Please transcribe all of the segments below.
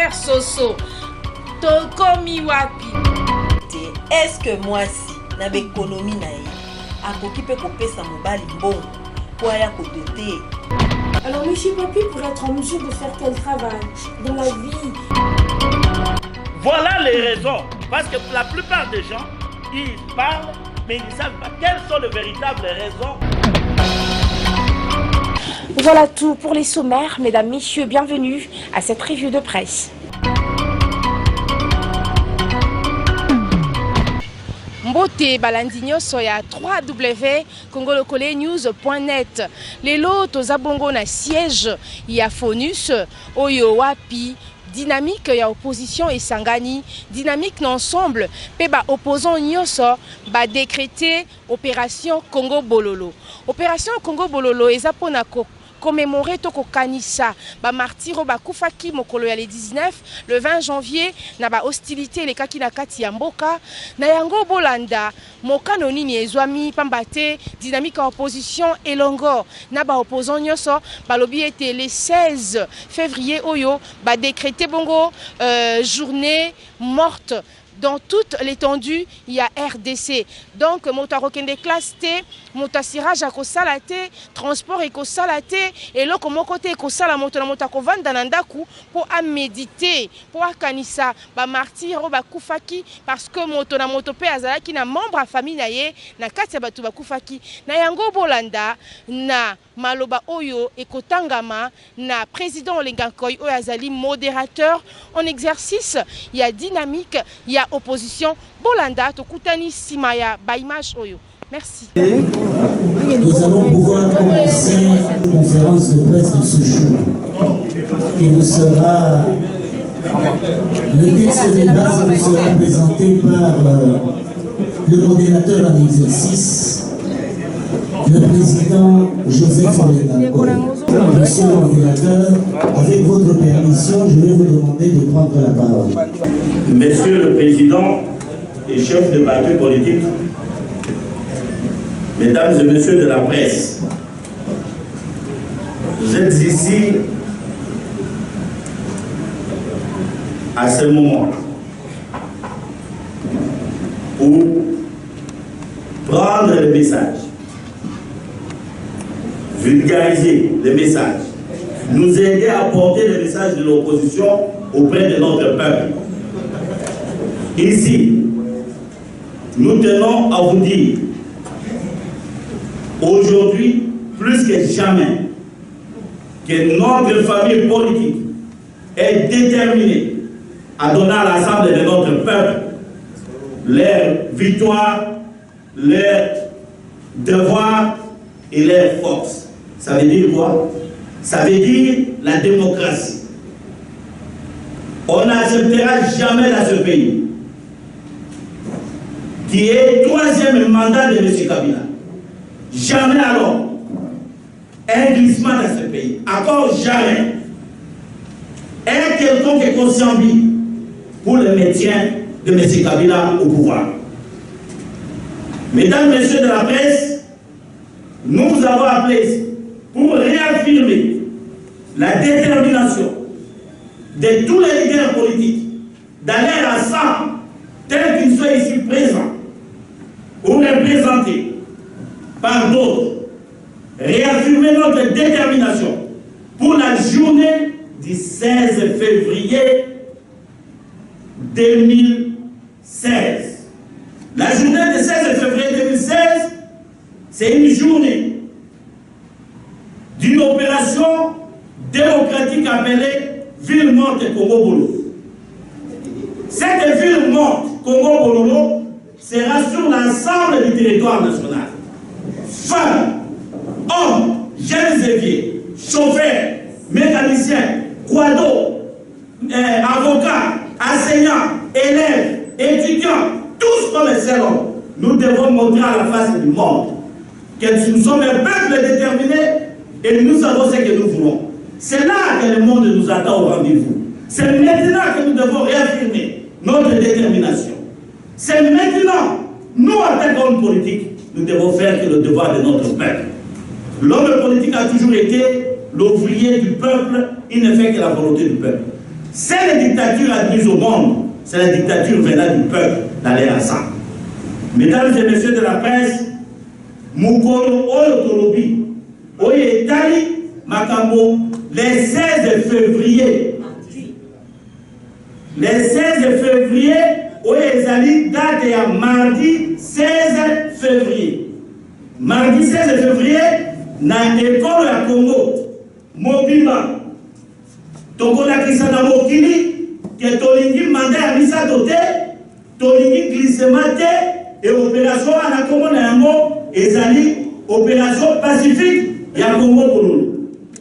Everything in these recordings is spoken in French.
Père Soso, tokomi wapi. Est-ce que moi si na l'économie na ye akoki pe kopesa mobali mbongo pour aya kodoter? Alors monsieur Papi pour être en mesure de faire quel travail dans la vie? Voilà les raisons. Parce que la plupart des gens, ils parlent, mais ils ne savent pas quelles sont les véritables raisons. Voilà tout pour les sommaires. Mesdames, messieurs, bienvenue à cette revue de presse. Mbote balandi nyonso ya www.congolokolenews.net. Lelo tozabongo na siège ya FONUS oyo wapi dynamique ya opposition et sangani dynamique d'ensemble pe ba opposant nyonso ba décréter opération Congo Bololo. Opération Congo Bololo ezapona commémorer toko kanisa ba martiro ba kufaki mokolo ya le 19 le 20 janvier na ba hostilité le kaki na kati ya mboka na yango bolanda mokano nini ezwami pambate dynamique opposition elongo na ba opposant nyonso balobi ete le 16 février oyo ba décréter bongo journée morte dans toute l'étendue, il y a RDC. Donc, motarokende classe T, motasirage à kosalate, transport et kosalate, et là, comme côté kosala motako vanda nandaku pour méditer, pour kanisa, ba martyr, ba kufaki, parce que motona motope azalaki na membre à famille na ye, na katia batu ba kufaki, na yango bolanda, na maloba oyo et kotangama, na président Lengakoy Oyazali, modérateur en exercice, il y a dynamique, il y a opposition. Bolanda, Tokutani Simaya, Baimage Oyo. Merci. Nous allons pouvoir commencer la conférence de presse de ce jour, qui vous sera, le texte de base vous sera présenté par le modérateur en exercice, le président Joseph Olengakoy. Monsieur le modérateur, avec votre permission, je vais vous demander de prendre la parole. Monsieur le Président et chef de parti politique, Mesdames et Messieurs de la presse, vous êtes ici à ce moment pour prendre le message, vulgariser le message, nous aider à porter le message de l'opposition auprès de notre peuple. Ici, nous tenons à vous dire, aujourd'hui, plus que jamais, que notre famille politique est déterminée à donner à l'ensemble de notre peuple leur victoire, leur devoir et leur force. Ça veut dire quoi? Ça veut dire la démocratie. On n'acceptera jamais dans ce pays, qui est troisième mandat de M. Kabila. Jamais alors un glissement dans ce pays. Encore jamais un quelconque conscient pour le maintien de M. Kabila au pouvoir. Mesdames, Messieurs de la presse, nous vous avons appelé pour réaffirmer la détermination de tous les leaders politiques d'aller ensemble, tels qu'ils soient ici présents ou représentés par d'autres, réaffirmer notre détermination pour la journée du 16 février 2016. La journée du 16 février 2016, c'est une journée d'une opération démocratique appelée Ville morte Congo Bololo. Cette ville morte Congo Bololo sera sur l'ensemble du territoire national. Femmes, hommes, jeunes et vieux, chauffeurs, mécaniciens, quados, avocats, enseignants, élèves, étudiants, tous comme les seuls hommes, nous devons montrer à la face du monde que nous sommes un peuple déterminé et nous savons ce que nous voulons. C'est là que le monde nous attend au rendez-vous. C'est maintenant que nous devons réaffirmer notre détermination. C'est maintenant, nous en tant qu'hommes politiques, nous devons faire que le devoir de notre peuple. L'homme politique a toujours été l'ouvrier du peuple, il ne fait que la volonté du peuple. C'est la dictature admise au monde, c'est la dictature venant du peuple d'aller ensemble. Mesdames et messieurs de la presse, Mukolo Oyo Tolobi, Oye Tali, Makambo, les 16 février. Les 16 février, Oye Zali, date à mardi 16 février. Mardi 16 février, dans l'école à Congo, Mobimba, Tokola Kisana Mokili, que Tolingi mandat à Misa Doté, Tolingi glissement et opération à la Congo Nayango, et Zali, opération pacifique, et à Congo Bololo.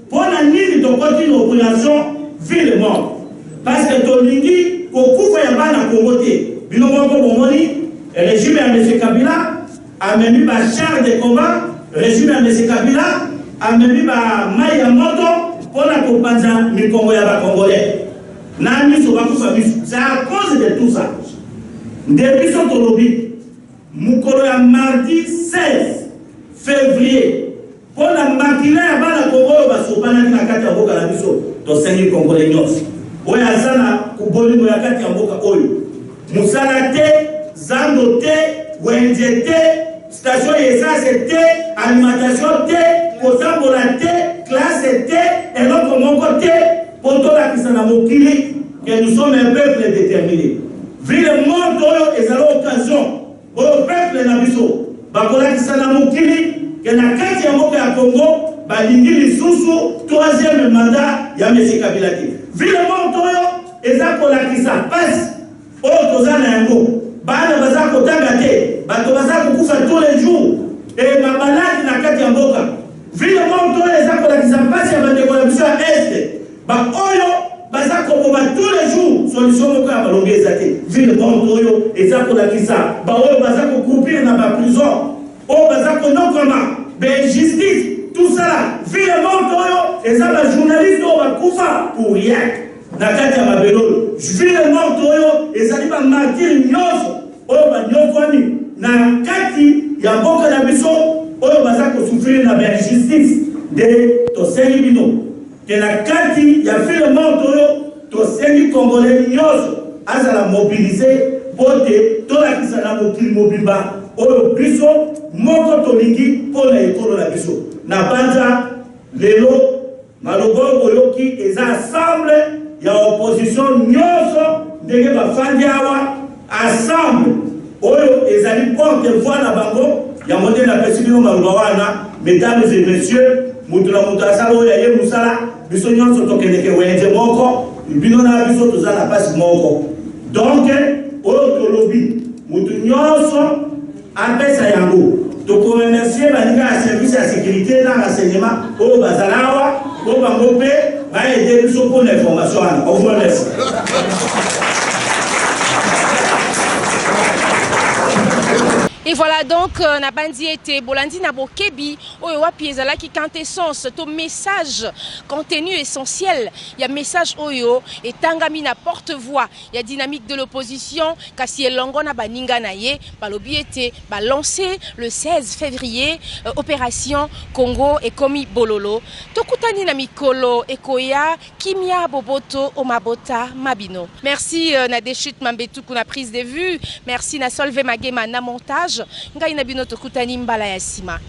Pour la nuit, tu continues une opération ville mort. Parce que Tolingi, au coup, il y a pas de Congo. Binomoko Bomoni, le régime à M. Kabila a mis ma char de combat, le régime à M. Kabila a mis ma maille à moto pour la compagnie du Congo et la Congolais. C'est à cause de tout ça. Depuis son Tolobi, Mukolo ya mardi 16 février, pour la maquiller à la Congo, basopana qui n'a qu'à t'avoir la mission, dans 5 Congolais nyos. Oya sana kuboli moya kati ya mboka oyo. Musala te, zando te, wenje te, station essence te, alimentation te, kotambola te, classe te, et donc mon côté, pour tout la kisana mokili, que nous sommes un peuple déterminé. Vu le monde oyo, et ça l'occasion, au peuple nabiso, bakola kisana mokili, que na kati ya mboka ya Congo, balingi lisusu, 3e mandat ya M. Kabila te. Vu le monde oyo, et ça kolakisa passe. Oh, tozana yango bana baza kotanga te bato baza kokufa tous les jours et ma malade na kati ya mboka vile moto eza kolakisa mpasi ya bandeko na biso ya este ba oyo baza koboma tous les jours solution moko ya balongi eza te vile moto oyo eza kolakisa ba oyo baza kokoupir na baprison oyo baza konokoma justice tout ça là vile moto oyo eza bajournaliste oyo bakufa pour rien. Nakati ya mabelolo vile moto oyo ezali ba martyr nyonso oyo banyokoni na kati ya mboka na biso oyo baza kosufrir na justice de tosengi bino ke na kati ya vile moto oyo tosengi Congolais nyonso azala mobilize pote tolakisa na mokili mobimba oyo biso moko tolingi mpona ekolo na biso na banza lelo maloba oyoki eza ensemble ya opposition nyonso ndenge bafandi awa ensemble oyo ezali porte-voix na bango ya modele na pesi bino maloba wana. Mesdames et messieurs, mutu na mutu asala oyo aye musala biso nyonso tokendeke wenze moko bino na biso toza na pasi moko donc oyo tolobi mutu nyonso apesa yango tokoremercie baninga ya service ya sécurité na renseignement oyo bazala awa oyo bango mpe baede biso mpona information wana. On vous remercie. Et voilà donc, Nabandi était Bolandi Nabokebi, Oyo Piezala qui quintessence, ton message, contenu essentiel. Il y a message Oyo et Tangami na porte-voix. Il y a dynamique de l'opposition, Kassie Longona Baninga Naye, Balobi était lancé le 16 février, opération Congo et Komi Bololo. Tokutani Namikolo, Ekoya, Kimia Boboto, Omabota, Mabino. Merci Nadeshut Mambetou pour la prise de vue. Merci na Solve Magema na montage. Ngai na bino tokutani mbala ya sima.